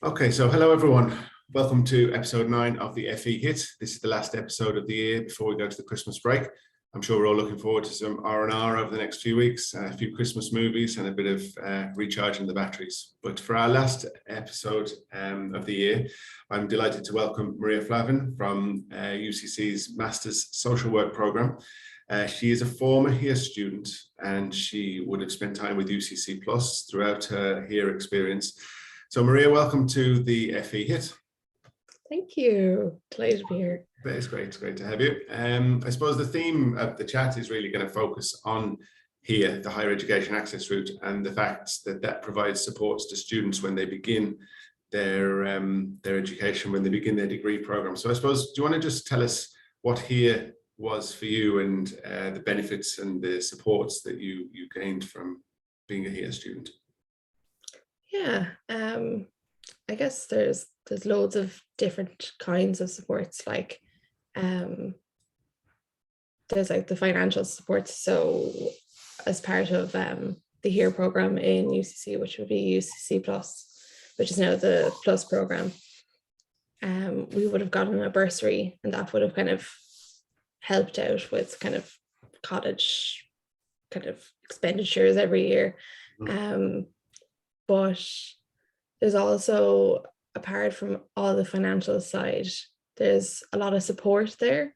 Okay, so hello everyone. Welcome to episode 9 of the FE Hit. This is the last episode of the year before we go to the Christmas break. I'm sure we're all looking forward to some R&R over the next few weeks, a few Christmas movies and a bit of recharging the batteries. But for our last episode of the year, I'm delighted to welcome Maria Flavin from UCC's Master's Social Work Programme. She is a former H.E.A.R student and she would have spent time with UCC Plus throughout her H.E.A.R experience. So Maria, welcome to the FE Hit. Thank you. Delighted to be here. It's great to have you. I suppose the theme of the chat is really going to focus on H.E.A.R, the higher education access route, and the fact that that provides supports to students when they begin their education, when they begin their degree program. So I suppose, do you want to just tell us what H.E.A.R was for you and the benefits and the supports that you gained from being a H.E.A.R student? Yeah, I guess there's loads of different kinds of supports. Like there's like the financial supports. So as part of the H.E.A.R program in UCC, which would be UCC Plus, which is now the Plus program, we would have gotten a bursary, and that would have kind of helped out with kind of college kind of expenditures every year. But there's also, apart from all the financial side, there's a lot of support there,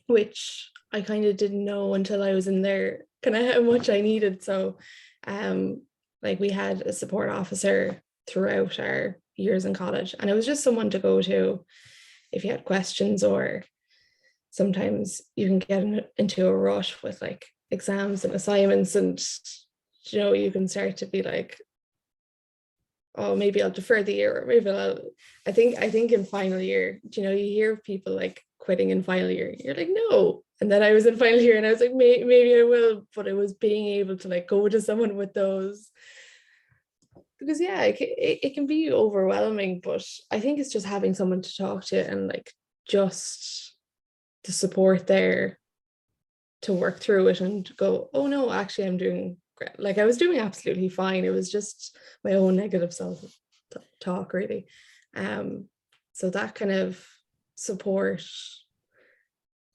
which I kind of didn't know until I was in there, kind of how much I needed. So like we had a support officer throughout our years in college, and it was just someone to go to if you had questions, or sometimes you can get into a rush with like exams and assignments, and you can start to be like, oh, maybe I'll defer the year, or maybe I think in final year, you hear of people like quitting in final year. You're like, no. And then I was in final year and I was like, maybe I will. But it was being able to like go to someone with those, because yeah, it can be overwhelming, but I think it's just having someone to talk to and like just the support there to work through it and go, oh no, actually I'm doing great. Like I was doing absolutely fine. It was just my own negative self-talk really. So that kind of support,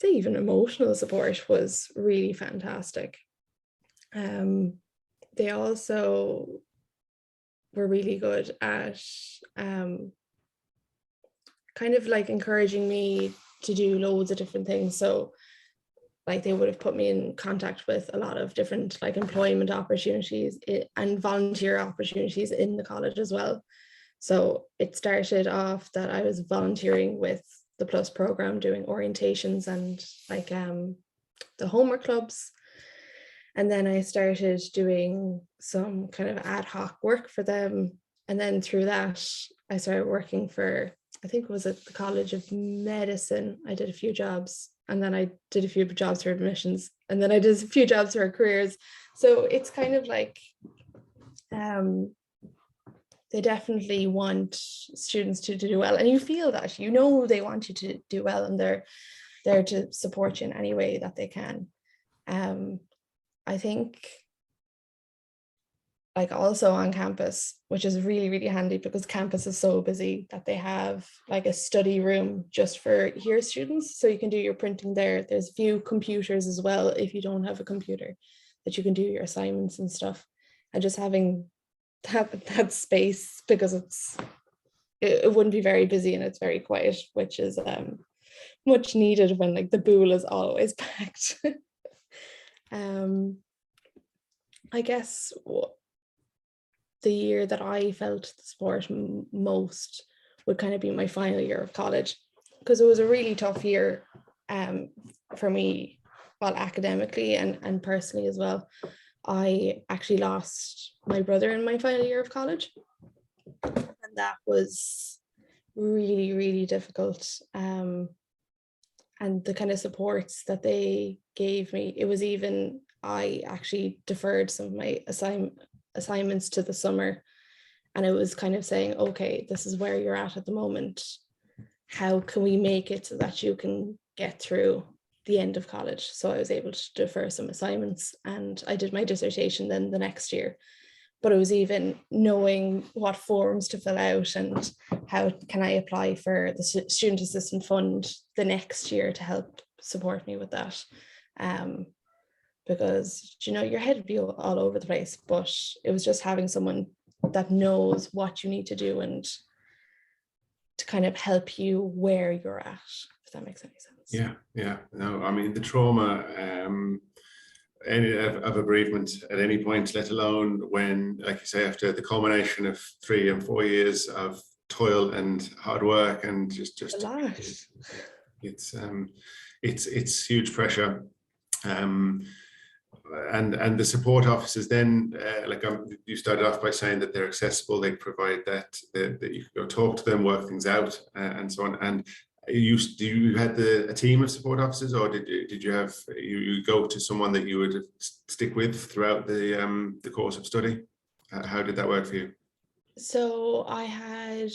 even emotional support, was really fantastic. They also were really good at kind of like encouraging me to do loads of different things. So like they would have put me in contact with a lot of different like employment opportunities and volunteer opportunities in the college as well. So it started off that I was volunteering with the Plus program, doing orientations and like the homework clubs. And then I started doing some kind of ad hoc work for them. And then through that, I started working for, I think it was at the College of Medicine. I did a few jobs, and then I did a few jobs for admissions, and then I did a few jobs for careers. So it's kind of like they definitely want students to do well, and you feel that, they want you to do well, and they're there to support you in any way that they can. I think like also on campus, which is really, really handy because campus is so busy, that they have like a study room just for H.E.A.R students. So you can do your printing there. There's a few computers as well if you don't have a computer, that you can do your assignments and stuff. And just having that space, because it wouldn't be very busy and it's very quiet, which is much needed when like the bool is always packed. I guess the year that I felt the support most would kind of be my final year of college, because it was a really tough year for me, well, academically and personally as well. I actually lost my brother in my final year of college, and that was really, really difficult. And the kind of supports that they gave me, it was even, I actually deferred some of my assignments to the summer, and it was kind of saying, okay, this is where you're at the moment. How can we make it so that you can get through the end of college? So I was able to defer some assignments, and I did my dissertation then the next year, but it was even knowing what forms to fill out and how can I apply for the student assistance fund the next year to help support me with that. Because, you know, your head would be all over the place, but it was just having someone that knows what you need to do and to kind of help you where you're at, if that makes any sense. Yeah. No, I mean, the trauma of a bereavement at any point, let alone when, like you say, after the culmination of 3 and 4 years of toil and hard work and just A lot. it's huge pressure. And the support officers then, you started off by saying that they're accessible, they provide that you can go talk to them, work things out, and so on. And you had a team of support officers, or did you have you go to someone that you would stick with throughout the course of study? How did that work for you? So I had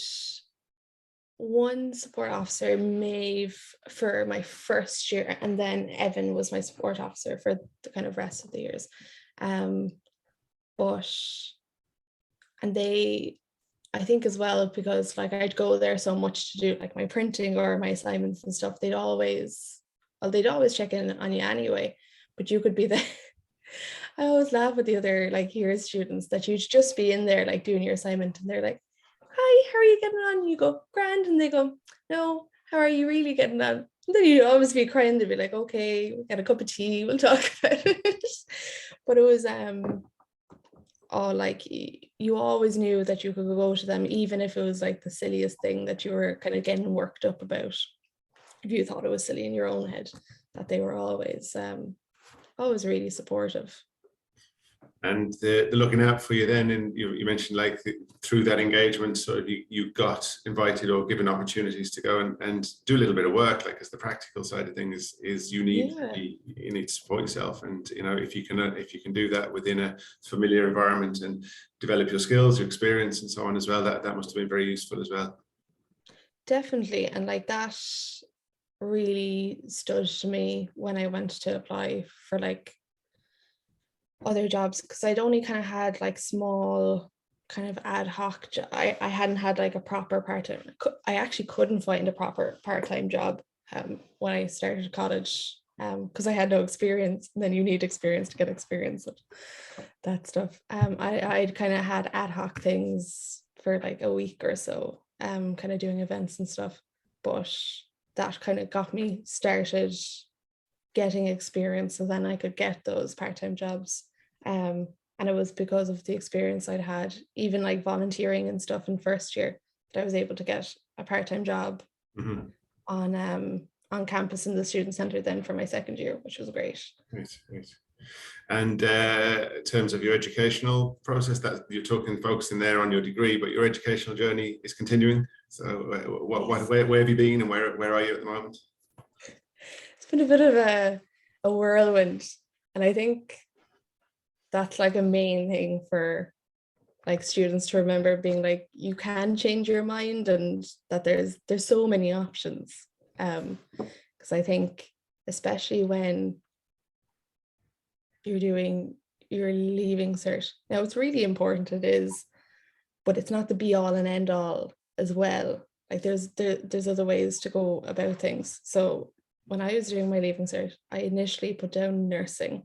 one support officer, Maeve, for my first year, and then Evan was my support officer for the kind of rest of the years. And they, I think as well, because like I'd go there so much to do like my printing or my assignments and stuff, they'd always check in on you anyway, but you could be there. I always laugh with the other like H.E.A.R students that you'd just be in there like doing your assignment and they're like, hi, how are you getting on? You go, grand. And they go, no, how are you really getting on? And then you'd always be crying. They'd be like, okay, we'll get a cup of tea, we'll talk about it. But it was like you always knew that you could go to them, even if it was like the silliest thing that you were kind of getting worked up about. If you thought it was silly in your own head, that they were always really supportive. And the looking out for you then, and you mentioned like through that engagement, so you got invited or given opportunities to go and do a little bit of work, like as the practical side of things is you need to support yourself, and you know if you can do that within a familiar environment and develop your skills, your experience, and so on as well, that must have been very useful as well. Definitely, and like that really stood to me when I went to apply for like other jobs, because I'd only kind of had like small kind of ad hoc I hadn't had like a proper part-time. I actually couldn't find a proper part-time job when I started college, because I had no experience, and then you need experience to get experience with that stuff. I'd kind of had ad hoc things for like a week or so, kind of doing events and stuff, but that kind of got me started getting experience, so then I could get those part-time jobs. And it was because of the experience I'd had, even like volunteering and stuff in first year, that I was able to get a part-time job on campus in the student centre then for my second year, which was great. Great. And in terms of your educational process, that you're focusing there on your degree, but your educational journey is continuing. So where have you been, and where are you at the moment? It's been a bit of a whirlwind, and I think that's like a main thing for like students to remember, being like you can change your mind, and that there's so many options, because I think especially when you're doing your leaving cert, now it's really important, it is, but it's not the be all and end all as well. Like there's other ways to go about things. So when I was doing my leaving cert, I initially put down nursing,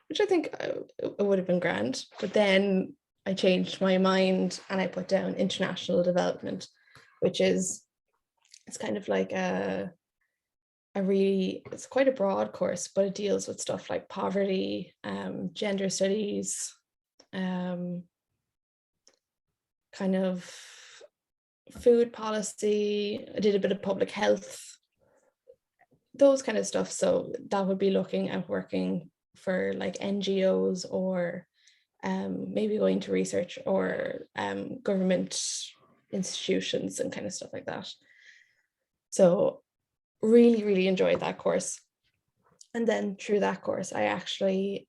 which I think it would have been grand, but then I changed my mind and I put down international development, which is, it's kind of like it's quite a broad course, but it deals with stuff like poverty, gender studies, kind of food policy. I did a bit of public health, those kind of stuff. So that would be looking at working for like NGOs, or maybe going to research, or government institutions and kind of stuff like that. So really, really enjoyed that course. And then through that course, I actually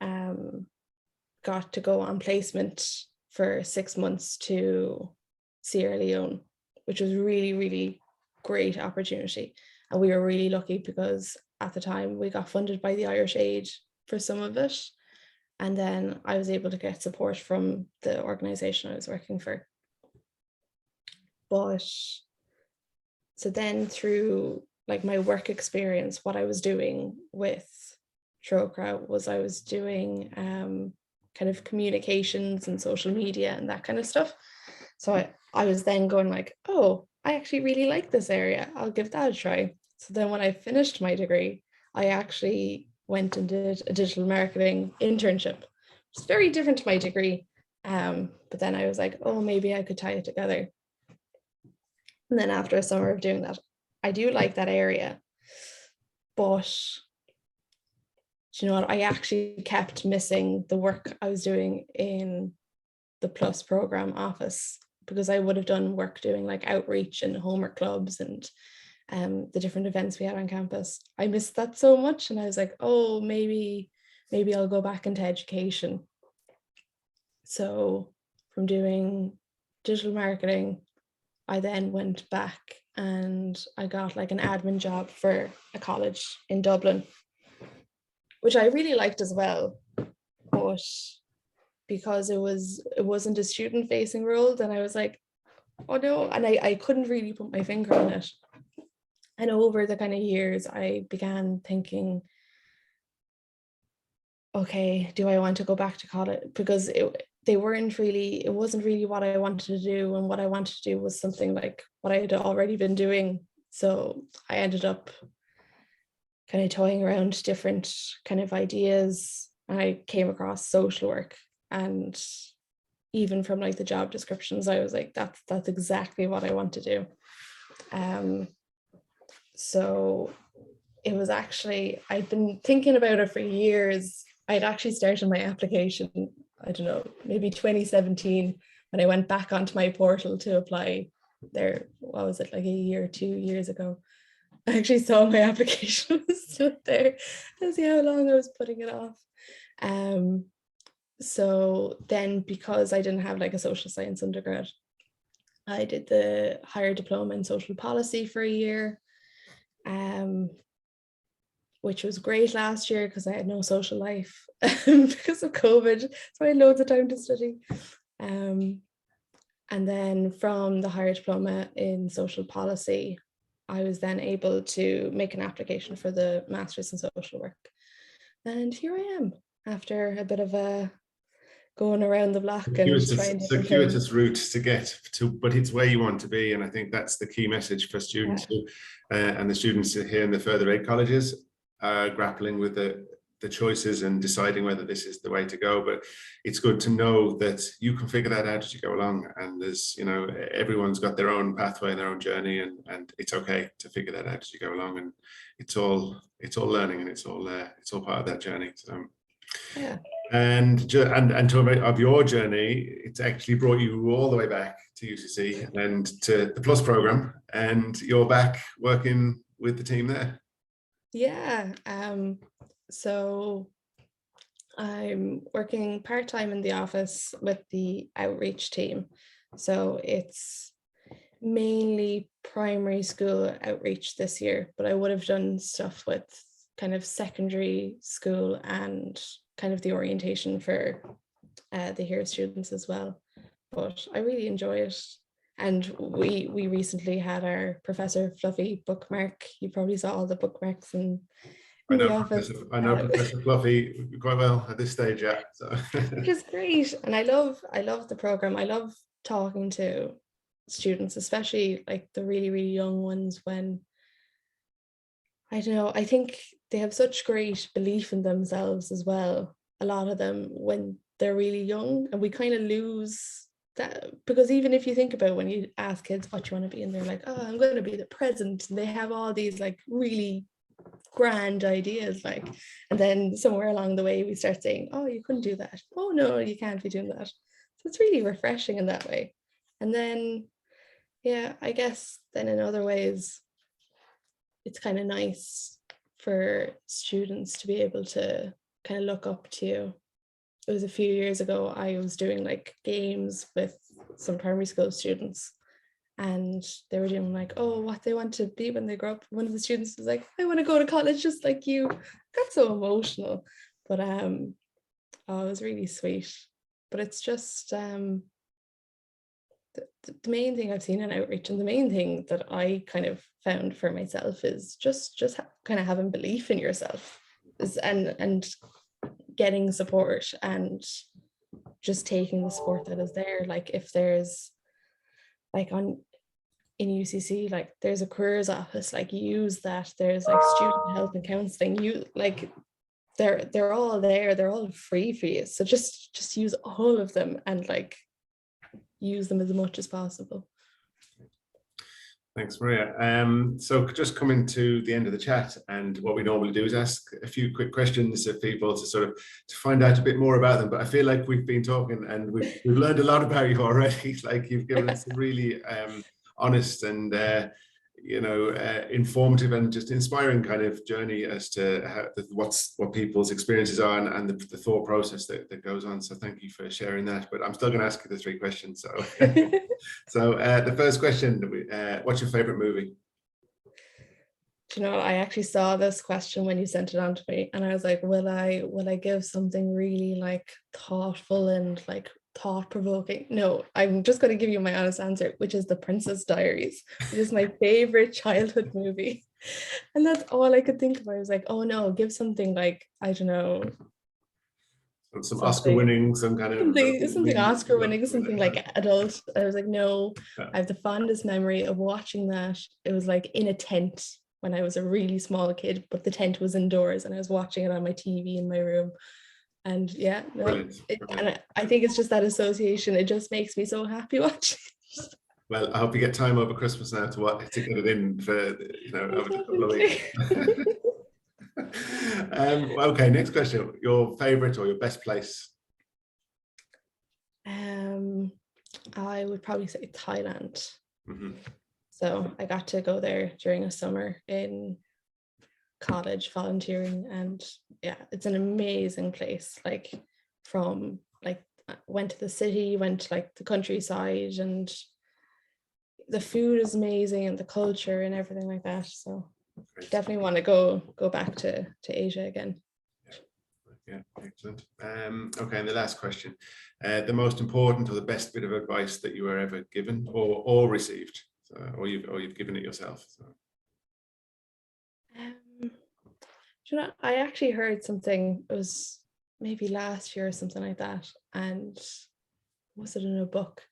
got to go on placement for 6 months to Sierra Leone, which was really, really great opportunity. And we were really lucky because at the time we got funded by the Irish Aid for some of it. And then I was able to get support from the organization I was working for. But so then through like my work experience, what I was doing with Troca was I was doing kind of communications and social media and that kind of stuff. So I was then going like, oh, I actually really like this area. I'll give that a try. So then when I finished my degree, I actually went and did a digital marketing internship. It's very different to my degree. But then I was like, oh, maybe I could tie it together. And then after a summer of doing that, I do like that area. But do you know what? I actually kept missing the work I was doing in the Plus program office, because I would have done work doing like outreach and homework clubs and the different events we had on campus. I missed that so much, and I was like, oh, maybe I'll go back into education. So from doing digital marketing, I then went back and I got like an admin job for a college in Dublin, which I really liked as well. But because it wasn't a student facing role, then I was like, oh no, and I couldn't really put my finger on it. And over the kind of years, I began thinking, okay, do I want to go back to college? Because it wasn't really what I wanted to do, and what I wanted to do was something like what I had already been doing. So I ended up kind of toying around different kind of ideas, and I came across social work. And even from like the job descriptions, I was like, that's exactly what I want to do. So it was actually, I'd been thinking about it for years. I'd actually started my application, I don't know, maybe 2017, when I went back onto my portal to apply there. What was it, like a year, 2 years ago? I actually saw my application was still there. I see how long I was putting it off. So then, because I didn't have like a social science undergrad, I did the H.E.A.R diploma in social policy for a year, which was great last year because I had no social life because of COVID. So I had loads of time to study. And then from the H.E.A.R diploma in social policy, I was then able to make an application for the Master's in Social Work. And here I am after a bit of a going around the block and trying different circuitous route to get to, but it's where you want to be. And I think that's the key message for students and the students here in the further ed colleges grappling with the choices and deciding whether this is the way to go. But it's good to know that you can figure that out as you go along. And there's, everyone's got their own pathway and their own journey, and it's okay to figure that out as you go along. And it's all learning, and it's all part of that journey. So yeah. And talking about your journey, it's actually brought you all the way back to UCC and to the Plus program, and you're back working with the team there. Yeah. So I'm working part-time in the office with the outreach team. So it's mainly primary school outreach this year, but I would have done stuff with kind of secondary school and kind of the orientation for the H.E.A.R students as well. But I really enjoy it. And we recently had our Professor Fluffy bookmark. You probably saw all the bookmarks in the office. I know Professor Fluffy quite well at this stage, yeah. So. Which is great. And I love the program. I love talking to students, especially like the really, really young ones, when I don't know, I think they have such great belief in themselves as well. A lot of them when they're really young, and we kind of lose that, because even if you think about when you ask kids what you want to be, and they're like, oh, I'm going to be the president, and they have all these like really grand ideas, like, and then somewhere along the way we start saying, oh, you couldn't do that, oh no, you can't be doing that. So it's really refreshing in that way. And then I guess then in other ways it's kind of nice for students to be able to kind of look up to you. It was a few years ago, I was doing like games with some primary school students, and they were doing like, oh, what they want to be when they grow up. One of the students was like, I want to go to college just like you. Got so emotional. But Oh, it was really sweet. But it's just the main thing I've seen in outreach, and the main thing that I kind of found for myself, is just kind of having belief in yourself, and getting support, and just taking the support that is there. Like if there's like in UCC, like there's a careers office, like use that. There's like student help and counseling. You like they're all there. They're all free for you. So just use all of them, and like use them as much as possible. Thanks, Maria. So just coming to the end of the chat, and what we normally do is ask a few quick questions of people to sort of to find out a bit more about them. But I feel like we've been talking and we've learned a lot about you already. Like you've given us a really honest and informative and just inspiring kind of journey as to what people's experiences are, and the thought process that goes on. So thank you for sharing that. But I'm still going to ask you the 3 questions. So, so the first question: what's your favorite movie? Do you know, I actually saw this question when you sent it on to me, and I was like, will I give something really like thoughtful and like thought-provoking? No, I'm just going to give you my honest answer, which is The Princess Diaries, which is my favorite childhood movie. And that's all I could think of. I was like, oh no, give something like, I don't know, Some Oscar winning, some kind of something Oscar winning, something like adult. I was like, no. Yeah. I have the fondest memory of watching that. It was like in a tent when I was a really small kid, but the tent was indoors, and I was watching it on my TV in my room. And yeah, no, Brilliant. and I think it's just that association. It just makes me so happy watching. Well, I hope you get time over Christmas now to get it in for over the couple of weeks. Okay, next question. Your favorite or your best place? I would probably say Thailand. Mm-hmm. So I got to go there during a summer in college volunteering, and yeah, it's an amazing place. Like from like went to the city, went to like the countryside, and the food is amazing, and the culture and everything like that. So Great. Definitely want to go back to Asia again. Yeah, excellent. Okay, and the last question: the most important or the best bit of advice that you were ever given or received, or you've given it yourself. So. You know, I actually heard something. It was maybe last year or something like that, and was it in a book?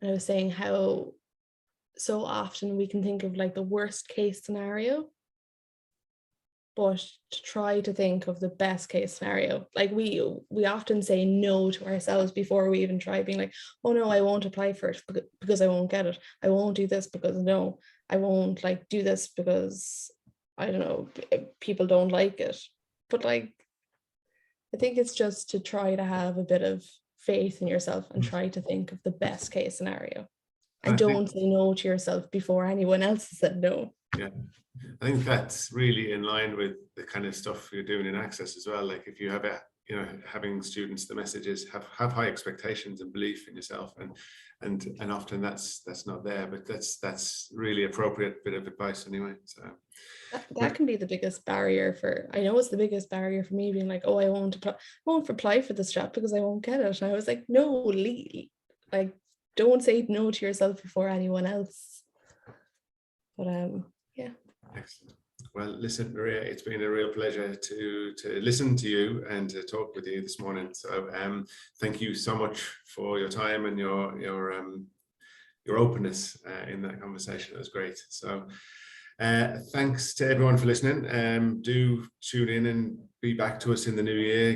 And I was saying how so often we can think of like the worst case scenario, but to try to think of the best case scenario. Like we often say no to ourselves before we even try, being like, oh no, I won't apply for it because I won't get it. I won't do this because no, I won't like do this because I don't know, people don't like it. But like, I think it's just to try to have a bit of faith in yourself and try to think of the best case scenario, and don't say no to yourself before anyone else has said no. Yeah, I think that's really in line with the kind of stuff you're doing in Access as well. Like if you have having students, the message is have high expectations and belief in yourself, and often that's not there, but that's really appropriate bit of advice anyway. So that can be the biggest barrier for, I know it's the biggest barrier for me, being like, oh, I won't apply for this job because I won't get it. And I was like, no, like don't say no to yourself before anyone else. But yeah. Excellent. Well, listen, Maria, it's been a real pleasure to listen to you and to talk with you this morning. So thank you so much for your time and your openness in that conversation. It was great. So thanks to everyone for listening. Do tune in and be back to us in the new year.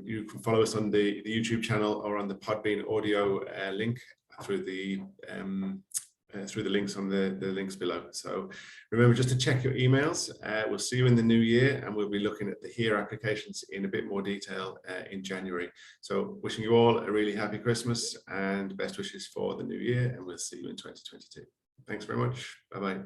You can follow us on the YouTube channel or on the Podbean audio link through the links on the links below. So remember just to check your emails. We'll see you in the new year, and we'll be looking at the H.E.A.R applications in a bit more detail in January. So wishing you all a really happy Christmas and best wishes for the new year, and we'll see you in 2022. Thanks very much. Bye-bye.